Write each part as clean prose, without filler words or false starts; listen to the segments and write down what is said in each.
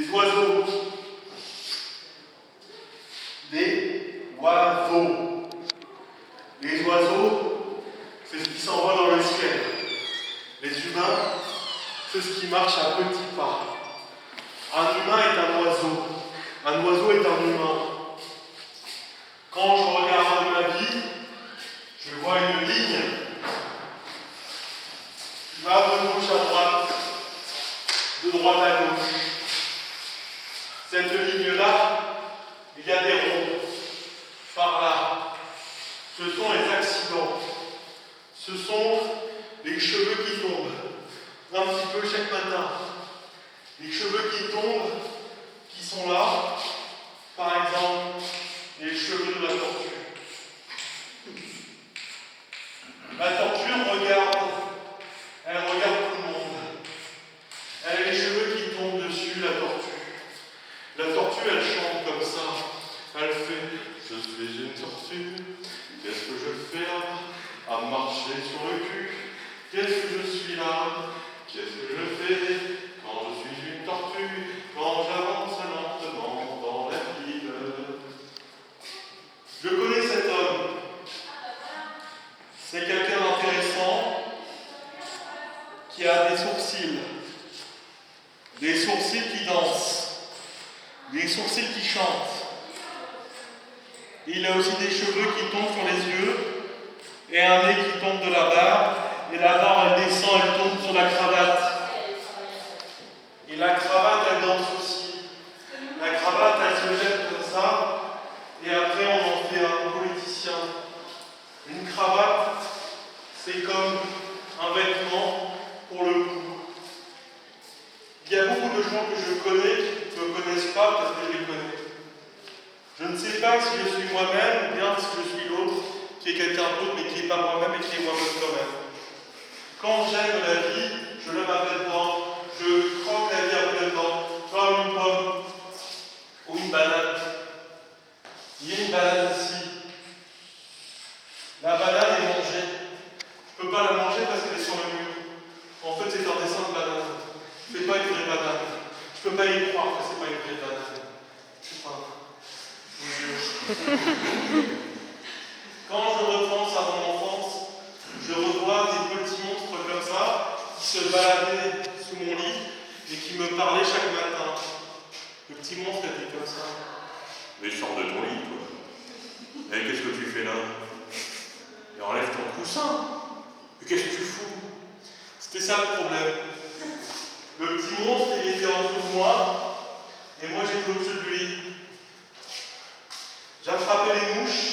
Des oiseaux. Des oiseaux. Les oiseaux, c'est ce qui s'envole dans le ciel. Les humains, c'est ce qui marche à petits pas. Un humain est un oiseau. Un oiseau est un humain. Quand je regarde ma vie, je vois une ligne qui va de gauche à droite, de droite à gauche. Cette ligne-là, il y a des ronds. Par là. Ce sont les accidents. Ce sont les cheveux qui tombent. Un petit peu chaque matin. Les cheveux qui tombent, qui sont là. Par exemple, les cheveux de la tortue. La tortue regarde. Elle regarde tout le monde. Elle a les cheveux qui tombent dessus, la tortue. La tortue, elle chante comme ça. Elle fait « Je suis une tortue. Qu'est-ce que je fais là? À marcher sur le cul. Qu'est-ce que je suis là? Qu'est-ce que je fais quand je suis une tortue? Quand j'avance lentement dans la ville. » Je connais cet homme. C'est quelqu'un d'intéressant qui a des sourcils. Des sourcils qui dansent. Des sourcils qui chantent. Il a aussi des cheveux qui tombent sur les yeux et un nez qui tombe de la barbe. Et la barbe, elle descend, elle tombe sur la cravate. Et la cravate, elle danse aussi. La cravate, elle se jette comme ça. Et après, on en fait un politicien. Une cravate, c'est comme un vêtement pour le cou. Il y a beaucoup de gens que je connais qui ne me connaissent pas parce que je les connais. Je ne sais pas si je suis moi-même ou bien si je suis l'autre, qui est quelqu'un d'autre mais qui n'est pas moi-même et qui est moi-même quand même. Quand j'aime la vie, je l'aime à pleines dents, je croque la vie à pleines dents, comme une pomme ou une banane. Il y a une banane ici. La banane est mangée. Je ne peux pas la manger parce qu'elle est sur le mur. En fait, c'est un dessin de banane. Ce n'est pas une vraie banane. Je ne peux pas y croire que ce n'est pas une vraie banane. Je sais pas. Quand je repense à mon enfance, je revois des petits monstres comme ça qui se baladaient sous mon lit et qui me parlaient chaque matin. Le petit monstre était comme ça. Mais sors de ton lit, toi. Et qu'est-ce que tu fais là? Et enlève ton coussin. Mais qu'est-ce que tu fous? C'était ça le problème. Le petit monstre, il était en dessous de moi et moi j'étais au-dessus de lui. J'attrapais les mouches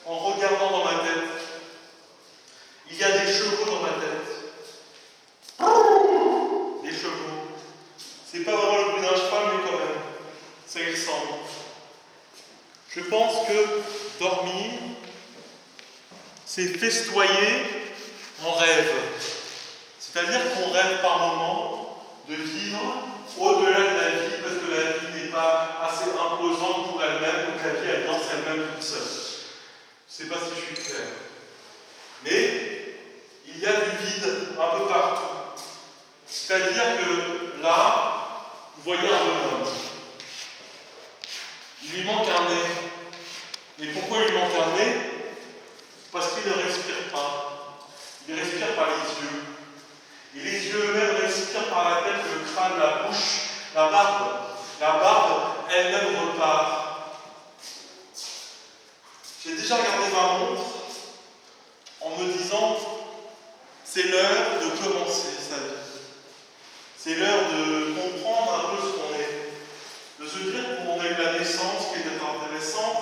en regardant dans ma tête. Il y a des chevaux dans ma tête. Des chevaux. C'est pas vraiment le bruit d'un cheval, mais quand même. Ça y ressemble. Je pense que dormir, c'est festoyer en rêve. C'est-à-dire qu'on rêve par moments de vivre au-delà de la vie, parce que la vie n'est pas assez imposante pour elle-même, donc la vie elle danse elle-même toute seule. Je ne sais pas si je suis clair. Mais il y a du vide un peu partout. C'est-à-dire que là, vous voyez un bonhomme. Il lui manque un nez. Et pourquoi il lui manque un nez? Parce qu'il ne respire pas. Il respire par les yeux. Et les yeux eux-mêmes respirent par la tête, le crâne, la bouche, la barbe. La barbe, elle-même repart. J'ai déjà regardé ma montre en me disant c'est l'heure de commencer sa vie. C'est l'heure de comprendre un peu ce qu'on est. De se dire qu'on a eu la naissance qui était intéressante,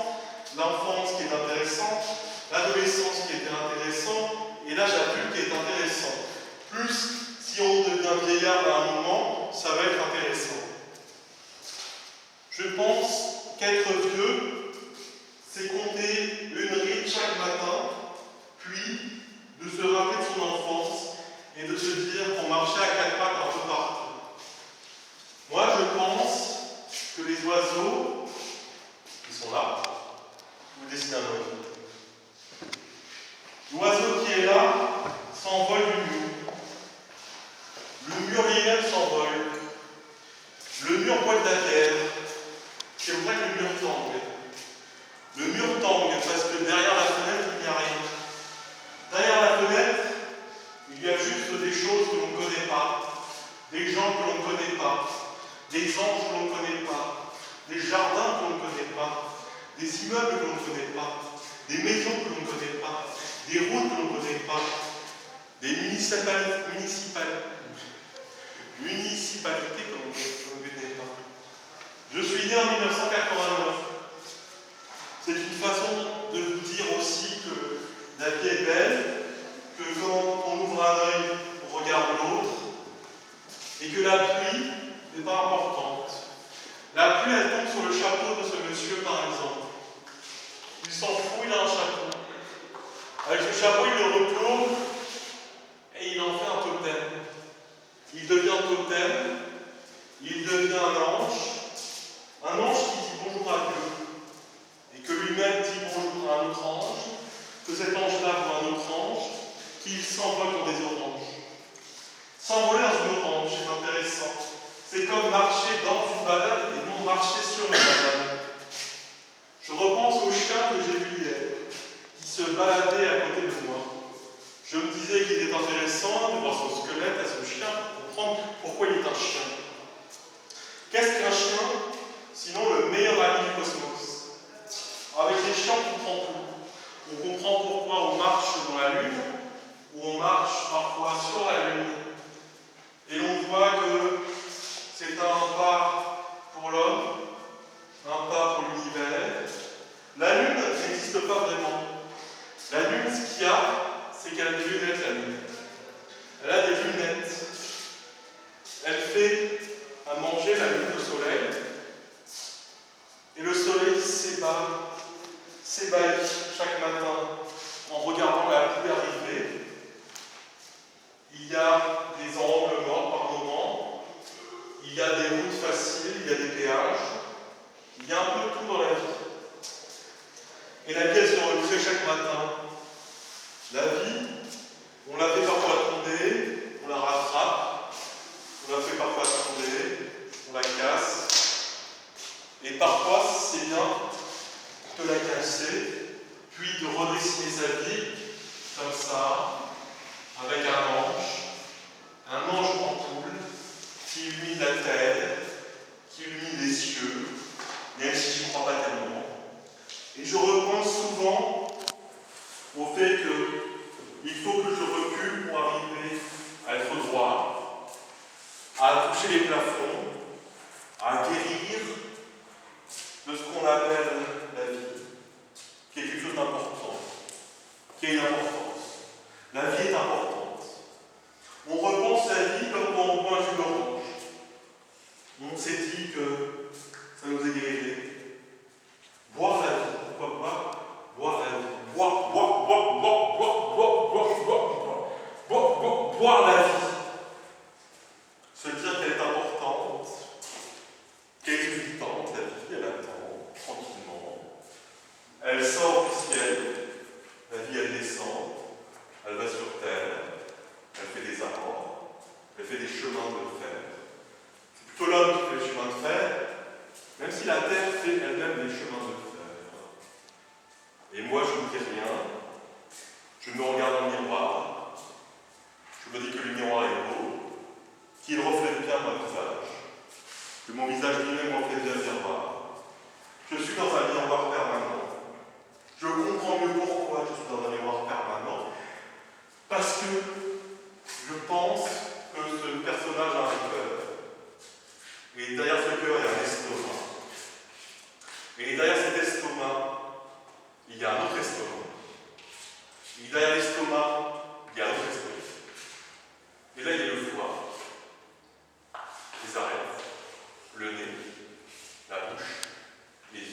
l'enfance qui est intéressante, l'adolescence qui était intéressante, et l'âge adulte qui est intéressant. Plus, si on devient vieillard à un moment, ça va être intéressant. Je pense qu'être vieux, c'est compter une ride chaque matin, puis de se rappeler de son enfance et de se dire qu'on marchait à quatre pattes un peu partout. Moi, je pense que les oiseaux, qui sont là, je vous dessine un oiseau. L'oiseau qui est là s'envole du mur. Le mur lui-même s'envole. Le mur pointe des anges que l'on ne connaît pas, des jardins que l'on ne connaît pas, des immeubles que l'on ne connaît pas, des maisons que l'on ne connaît pas, des routes que l'on ne connaît pas, des municipalités que l'on ne connaît pas. Je suis né en 1989. C'est une façon de vous dire aussi que la vie est belle, que quand on ouvre un œil, on regarde l'autre, et que la pluie n'est pas importante. La pluie, elle tombe sur le chapeau de ce monsieur, par exemple. Il s'en fout, il a un chapeau. Avec ce chapeau, il le replourbe et il en fait un totem. Il devient totem, il devient un ange qui dit bonjour à Dieu, et que lui-même dit bonjour à un autre ange, que cet ange-là voit un autre ange, qu'il s'envole pour des oranges. S'envoler dans une orange, c'est intéressant. C'est comme marcher dans une banane et non marcher sur une banane. Je repense au chien que j'ai vu hier, qui se baladait à côté de moi. Je me disais qu'il était intéressant de voir son squelette à ce chien pour comprendre pourquoi il est un chien. Qu'est-ce qu'un chien, sinon le meilleur ami du cosmos? Avec les chiens, on comprend tout. On comprend pourquoi on marche dans la Lune, ou on marche parfois sur la Lune. Et l'on voit que c'est un pas pour l'homme, un pas pour l'univers. La Lune n'existe pas vraiment. La Lune, ce qu'il y a, c'est qu'elle a des lunettes, la Lune. Elle a des lunettes. Elle fait à manger la Lune au soleil. Et le soleil s'ébahit chaque matin en regardant la pluie arriver. Il y a des angles morts par moments. Il y a des routes faciles, il y a des péages. Il y a un peu tout dans la vie. Et la vie, elle se recrée chaque matin. La vie, on la fait parfois tomber, on la rattrape, on la fait parfois tomber, on la casse. Et parfois, c'est bien de la casser, puis de redessiner sa vie comme ça, avec un ange en poule, qui illumine la terre, qui illumine les cieux, même si je ne crois pas tellement. Et je repense souvent au fait qu'il faut que je recule pour arriver à être droit, à toucher les plafonds, à guérir de ce qu'on appelle la vie, qui est quelque chose d'important, qui a une importance. La vie est importante. On repense la vie comme quand on boit un jus d'orange. On s'est dit que ça nous est guéri. Boire la vie. Pourquoi pas boire la vie? Boire la vie. Se dire qu'elle est importante, qu'elle est exultante, la vie, elle attend, tranquillement. Elle sort du ciel, la vie, elle descend, elle va sur terre, elle fait des arbres, elle fait des chemins de fer. C'est plutôt l'homme qui fait les chemins de fer, même si la terre fait elle-même des chemins de fer. Et moi, je ne dis rien, je me regarde dans le miroir, je me dis que le miroir est beau, qu'il reflète bien mon visage, que mon visage lui-même reflète bien le miroir. Je suis dans un miroir permanent. Je comprends mieux pourquoi je suis dans un miroir permanent, parce que je pense que ce personnage a un cœur. Et derrière ce cœur, il y a un estomac. Et derrière cet estomac, il y a un autre estomac. Et derrière l'estomac, il y a un autre estomac. Et là, il y a le foie, les arêtes, le nez, la bouche, les yeux.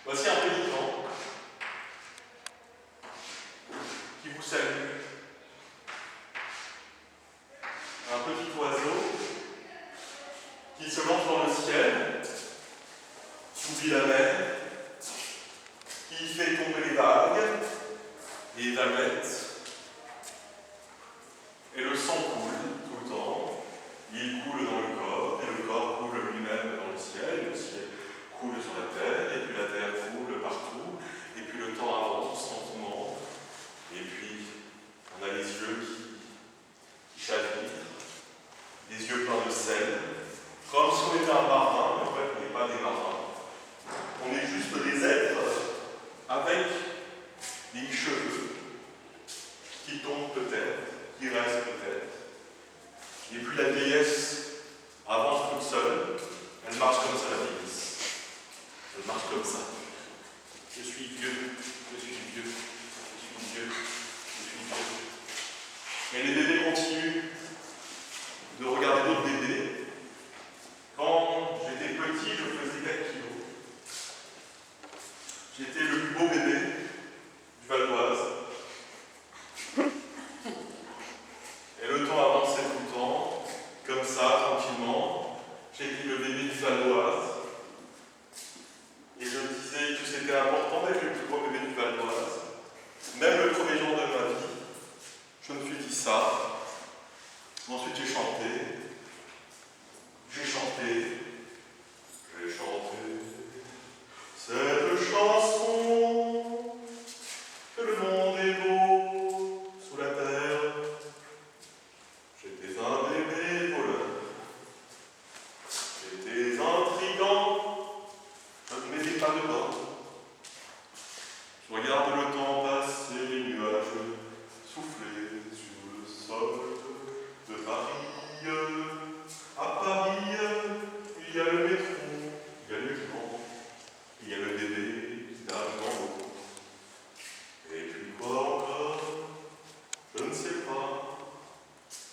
Voici un pélican qui vous salue. Un petit oiseau qui se lance dans le ciel, qui oublie la mer, qui fait tomber les vagues, les vaguettes, et le sang coule tout le temps. la vieillesse avance toute seule, elle marche comme ça, la vieillesse. Elle marche comme ça. Je suis vieux, je suis vieux, je suis vieux, je suis vieux. Et les bébés continuent de regarder d'autres bébés. Quand j'étais petit, je faisais 4 kilos. J'étais le plus beau bébé du Val d'Oise. Et le temps avançait tout le temps, comme ça, tranquillement. J'étais le bébé du Val d'Oise. Et je me disais que c'était important d'être le plus beau bébé du Val d'Oise. Même le premier jour de ma vie, je me suis dit ça. Ensuite, j'ai chanté. J'ai chanté. J'ai chanté. Cette chanson, que le monde est beau sous la terre. J'étais un bébé voleur. J'étais intrigant. Je ne mettais pas dedans. Je regarde le temps passer, les nuages souffler sur le sol de Paris. À Paris, il y a le métro, il y a les gens, il y a le bébé qui nage dans l'eau. Et puis quoi encore? Je ne sais pas.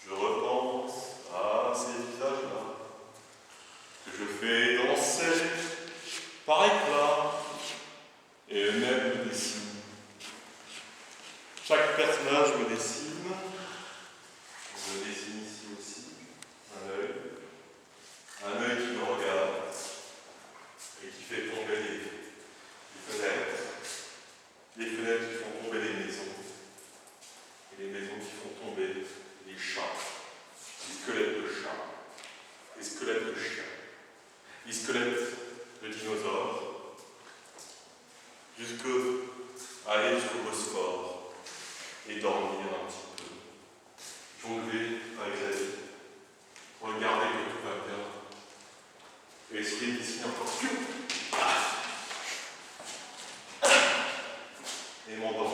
Je repense à ces visages-là que je fais danser par éclat et eux-mêmes me dessinent. Chaque personnage me dessine. Je me dessine ici aussi un œil qui me regarde et qui fait tomber les fenêtres qui font tomber les maisons, et les maisons qui font tomber les chats, les squelettes de chats, les squelettes de chiens, les squelettes de dinosaures, aller jusqu'au Bosphore et dormir un petit peu, jongler avec la vie, regarder que tout va bien, et essayer de dessiner encore et m'endormir.